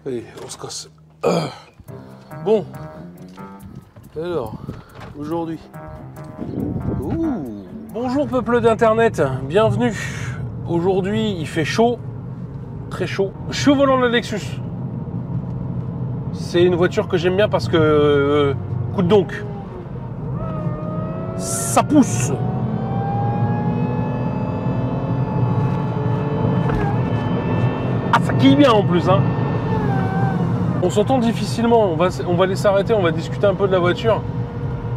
Allez, on se casse. Bon. Alors, aujourd'hui. Bonjour peuple d'internet, bienvenue. Aujourd'hui, il fait chaud, très chaud. Je suis au volant de la Lexus. C'est une voiture que j'aime bien parce que, écoute donc, ça pousse. Ah, ça quille bien en plus, hein. On s'entend difficilement, on va aller s'arrêter, on va discuter un peu de la voiture.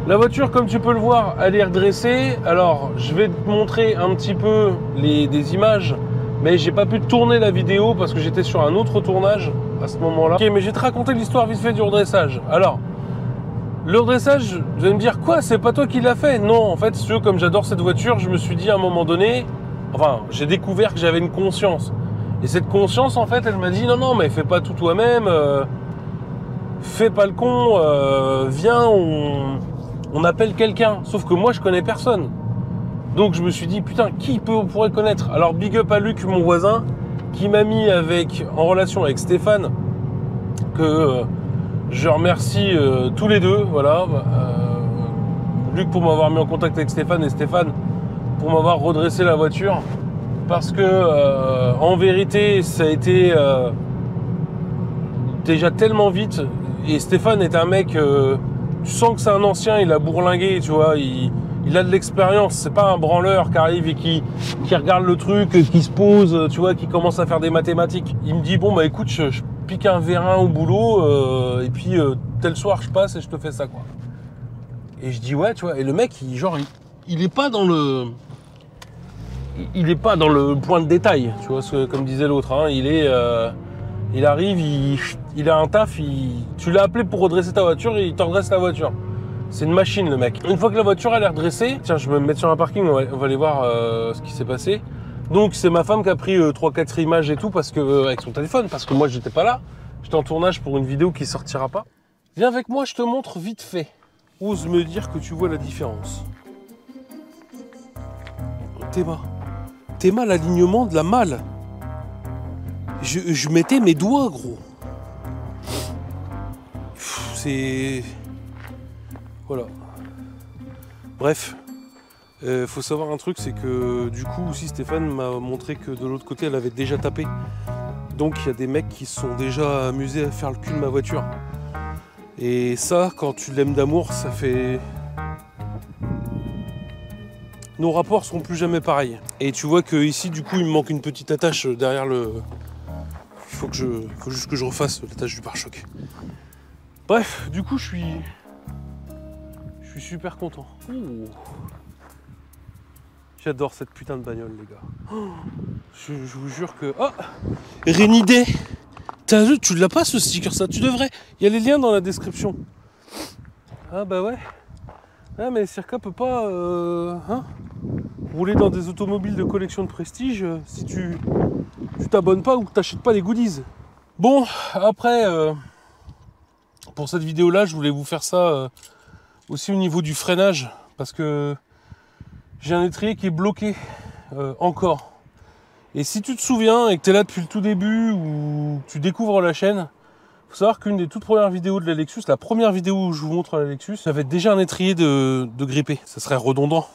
La voiture, comme tu peux le voir, elle est redressée. Alors, je vais te montrer un petit peu des images, mais j'ai pas pu tourner la vidéo parce que j'étais sur un autre tournage à ce moment-là. Ok, mais je vais te raconter l'histoire vite fait du redressage. Alors, le redressage, vous allez me dire, quoi, c'est pas toi qui l'as fait? Non, en fait, comme j'adore cette voiture, je me suis dit à un moment donné, enfin, j'ai découvert que j'avais une conscience. Et cette conscience, en fait, elle m'a dit, non, mais fais pas tout toi-même, fais pas le con, viens, on appelle quelqu'un. Sauf que moi, je connais personne. Donc, je me suis dit, putain, qui pourrait connaître? Alors, big up à Luc, mon voisin, qui m'a mis en relation avec Stéphane, que je remercie tous les deux, voilà. Luc pour m'avoir mis en contact avec Stéphane et Stéphane pour m'avoir redressé la voiture. Parce que, en vérité, ça a été déjà tellement vite. Et Stéphane est un mec, tu sens que c'est un ancien, il a bourlingué, tu vois, il a de l'expérience. C'est pas un branleur qui arrive et qui regarde le truc, qui se pose, tu vois, qui commence à faire des mathématiques. Il me dit, bon, bah écoute, je pique un vérin au boulot, et puis tel soir, je passe et je te fais ça, quoi. Et je dis, ouais, tu vois, et le mec, il est pas dans le... Il n'est pas dans le point de détail, tu vois, comme disait l'autre, hein, il arrive, il a un taf, tu l'as appelé pour redresser ta voiture et il te redresse la voiture. C'est une machine, le mec. Une fois que la voiture elle est redressée, tiens, je vais me mettre sur un parking, on va aller voir ce qui s'est passé. Donc c'est ma femme qui a pris 3-4 images et tout avec son téléphone, parce que moi j'étais pas là. J'étais en tournage pour une vidéo qui sortira pas. Viens avec moi, je te montre vite fait. Ose me dire que tu vois la différence. Théma, l'alignement de la malle. Je mettais mes doigts, gros. C'est... Voilà. Bref. Faut savoir un truc, c'est que du coup aussi Stéphane m'a montré que de l'autre côté elle avait déjà tapé. Donc il y a des mecs qui se sont déjà amusés à faire le cul de ma voiture. Et ça, quand tu l'aimes d'amour, ça fait... Nos rapports seront plus jamais pareils. Et tu vois que ici, du coup, il me manque une petite attache derrière le... Il faut juste que je refasse l'attache du pare-choc. Bref, du coup, je suis super content. Ouh. J'adore cette putain de bagnole, les gars. Oh, je vous jure que... Oh, Rainy Day. Tu l'as pas, ce sticker, ça? Tu devrais. Il y a les liens dans la description. Ah bah ouais. Ah mais Circa peut pas rouler dans des automobiles de collection de prestige si tu t'abonnes pas ou que t'achètes pas les goodies. Bon, après, pour cette vidéo là, je voulais vous faire ça aussi au niveau du freinage, parce que j'ai un étrier qui est bloqué encore. Et si tu te souviens et que tu es là depuis le tout début ou que tu découvres la chaîne, faut savoir qu'une des toutes premières vidéos de la Lexus, la première vidéo où je vous montre la Lexus, j'avais déjà un étrier de grippé. Ça serait redondant.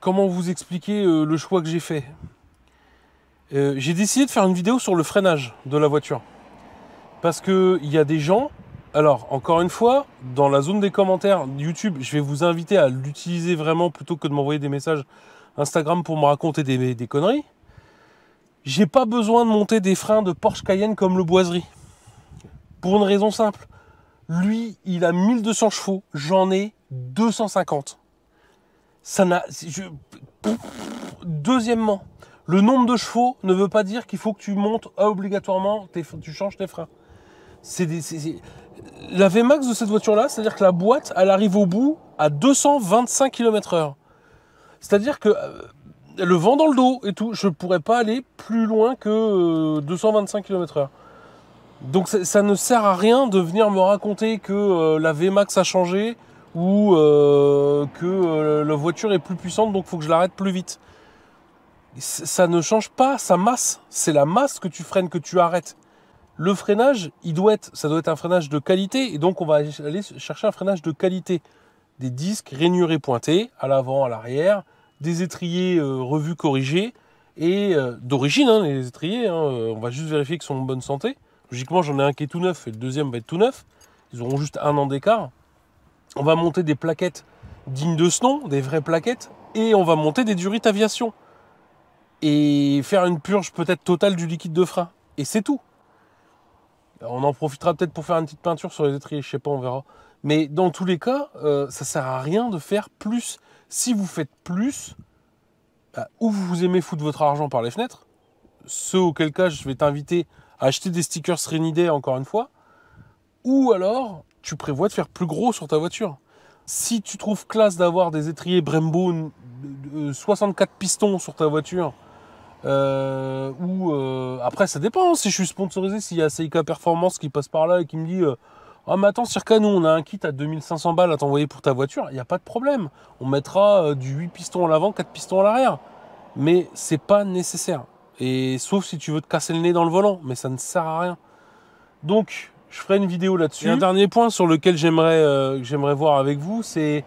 Comment vous expliquer le choix que j'ai fait? J'ai décidé de faire une vidéo sur le freinage de la voiture. Parce qu'il y a des gens... Alors, encore une fois, dans la zone des commentaires YouTube, je vais vous inviter à l'utiliser vraiment plutôt que de m'envoyer des messages Instagram pour me raconter des conneries. J'ai pas besoin de monter des freins de Porsche Cayenne comme le Boiserie. Pour une raison simple. Lui, il a 1200 chevaux, j'en ai 250. Ça n'a... Deuxièmement, le nombre de chevaux ne veut pas dire qu'il faut que tu montes obligatoirement, tu changes tes freins. La VMAX de cette voiture-là, c'est-à-dire que la boîte, elle arrive au bout à 225 km/h. C'est-à-dire que le vent dans le dos et tout, je ne pourrais pas aller plus loin que 225 km/h. Donc ça ne sert à rien de venir me raconter que la VMAX a changé ou que la voiture est plus puissante, donc il faut que je l'arrête plus vite. Ça ne change pas sa masse. C'est la masse que tu freines, que tu arrêtes. Le freinage, ça doit être un freinage de qualité, et donc on va aller chercher un freinage de qualité. Des disques rainurés pointés, à l'avant, à l'arrière, des étriers revus, corrigés, et d'origine, hein, les étriers, hein, on va juste vérifier qu'ils sont en bonne santé. Logiquement, j'en ai un qui est tout neuf, et le deuxième va être tout neuf. Ils auront juste 1 an d'écart. On va monter des plaquettes dignes de ce nom, des vraies plaquettes, et on va monter des durites aviation. Et faire une purge peut-être totale du liquide de frein. Et c'est tout. On en profitera peut-être pour faire une petite peinture sur les étriers, je sais pas, on verra. Mais dans tous les cas, ça sert à rien de faire plus. Si vous faites plus, ou vous aimez foutre votre argent par les fenêtres, ce auquel cas je vais t'inviter à acheter des stickers Rainy encore une fois, ou alors tu prévois de faire plus gros sur ta voiture. Si tu trouves classe d'avoir des étriers Brembo 64 pistons sur ta voiture, après ça dépend, si je suis sponsorisé, s'il y a CIK Performance qui passe par là et qui me dit ah mais attends Circa, nous on a un kit à 2500 balles à t'envoyer pour ta voiture, il n'y a pas de problème, on mettra du 8 pistons à l'avant, 4 pistons à l'arrière, mais c'est pas nécessaire, et sauf si tu veux te casser le nez dans le volant, mais ça ne sert à rien. Donc je ferai une vidéo là-dessus. Et un dernier point sur lequel j'aimerais voir avec vous, c'est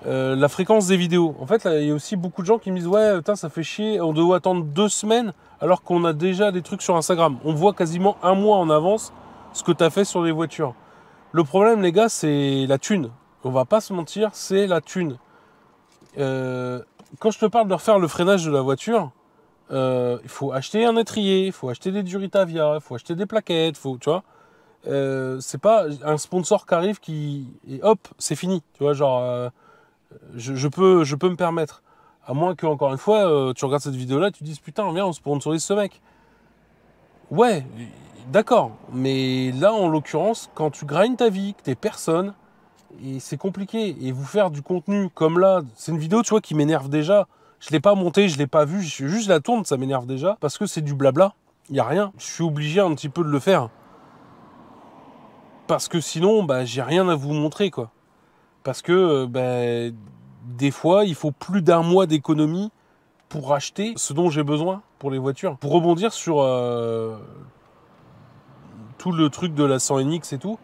la fréquence des vidéos. En fait, il y a aussi beaucoup de gens qui me disent ouais, putain, ça fait chier, on doit attendre 2 semaines alors qu'on a déjà des trucs sur Instagram. On voit quasiment 1 mois en avance ce que tu as fait sur les voitures. Le problème, les gars, c'est la thune. On va pas se mentir, c'est la thune. Quand je te parle de refaire le freinage de la voiture, il faut acheter un étrier, il faut acheter des Duritavia, il faut acheter des plaquettes, tu vois. C'est pas un sponsor qui arrive et hop, c'est fini. Tu vois, genre... Je peux me permettre. À moins que, encore une fois, tu regardes cette vidéo-là et tu te dises putain, viens, on sponsorise ce mec. Ouais, d'accord. Mais là, en l'occurrence, quand tu grindes ta vie, que t'es personne, et c'est compliqué. Et vous faire du contenu comme là, c'est une vidéo, tu vois, qui m'énerve déjà. Je l'ai pas montée, je l'ai pas vue, juste la tourne, ça m'énerve déjà. Parce que c'est du blabla. Il n'y a rien. Je suis obligé un petit peu de le faire. Parce que sinon, bah, j'ai rien à vous montrer, quoi. Parce que des fois, il faut plus d'1 mois d'économie pour acheter ce dont j'ai besoin pour les voitures. Pour rebondir sur tout le truc de la 100NX et tout,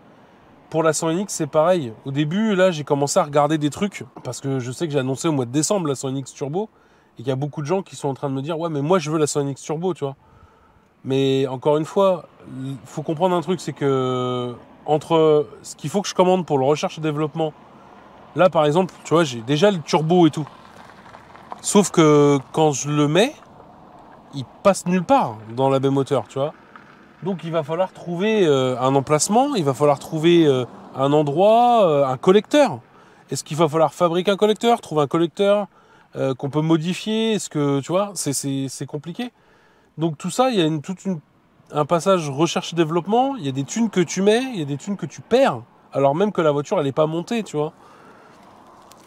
pour la 100NX, c'est pareil. Au début, là, j'ai commencé à regarder des trucs, parce que je sais que j'ai annoncé au mois de décembre la 100NX Turbo, et qu'il y a beaucoup de gens qui sont en train de me dire « Ouais, mais moi, je veux la 100NX Turbo, tu vois. » Mais encore une fois, il faut comprendre un truc, c'est que entre ce qu'il faut que je commande pour le recherche et développement, là, par exemple, tu vois, j'ai déjà le turbo et tout. Sauf que quand je le mets, il passe nulle part dans la baie moteur, tu vois. Donc, il va falloir trouver un emplacement, il va falloir trouver un endroit, un collecteur. Est-ce qu'il va falloir fabriquer un collecteur, trouver un collecteur qu'on peut modifier? Est-ce que, tu vois, c'est compliqué. Donc, tout ça, il y a un passage recherche-développement. Il y a des thunes que tu mets, il y a des thunes que tu perds. Alors même que la voiture, elle n'est pas montée, tu vois.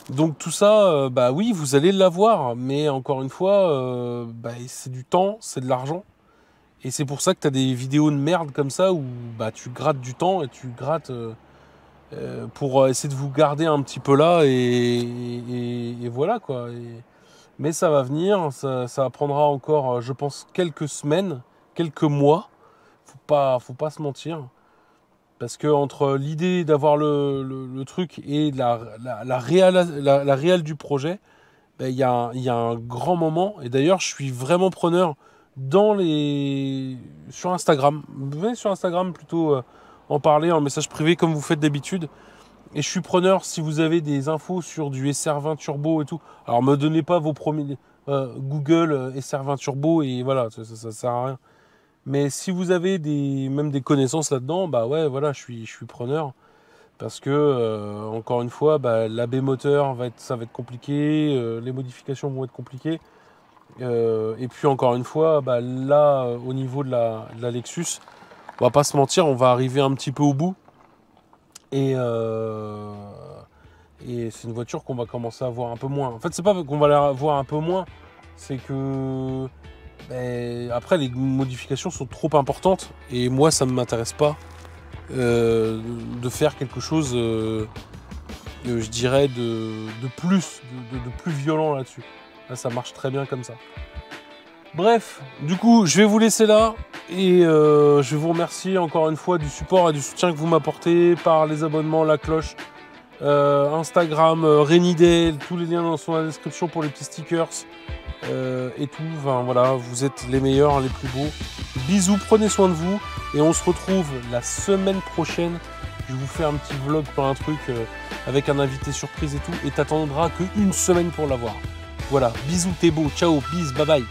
Donc tout ça, bah oui, vous allez l'avoir, mais encore une fois, c'est du temps, c'est de l'argent. Et c'est pour ça que tu as des vidéos de merde comme ça où bah, tu grattes du temps et tu grattes pour essayer de vous garder un petit peu là et voilà quoi. Mais ça va venir, ça prendra encore, je pense, quelques semaines, quelques mois. Faut pas se mentir. Parce que entre l'idée d'avoir le truc et la réelle du projet, il y a un grand moment. Et d'ailleurs, je suis vraiment preneur sur Instagram. Venez sur Instagram plutôt en parler en message privé comme vous faites d'habitude. Et je suis preneur si vous avez des infos sur du SR20 Turbo et tout. Alors, me donnez pas vos premiers Google SR20 Turbo et voilà, ça sert à rien. Mais si vous avez même des connaissances là-dedans, bah ouais, voilà, je suis preneur. Parce que, encore une fois, la baie moteur, ça va être compliqué, les modifications vont être compliquées. Et puis, encore une fois, là, au niveau de la Lexus, on va pas se mentir, on va arriver un petit peu au bout. Et c'est une voiture qu'on va commencer à voir un peu moins. En fait, c'est pas qu'on va la voir un peu moins, c'est que... après, les modifications sont trop importantes et moi, ça ne m'intéresse pas de faire quelque chose, je dirais, de plus violent là-dessus. Là, ça marche très bien comme ça. Bref, du coup, je vais vous laisser là. Et je vous remercie encore une fois du support et du soutien que vous m'apportez par les abonnements, la cloche, Instagram, Rainydale, tous les liens sont dans la description pour les petits stickers et tout. Enfin voilà, vous êtes les meilleurs, les plus beaux. Bisous, prenez soin de vous et on se retrouve la semaine prochaine. Je vais vous faire un petit vlog pour un truc avec un invité surprise et tout. Et t'attendras qu'une semaine pour l'avoir. Voilà, bisous, t'es beau, ciao, bis, bye bye.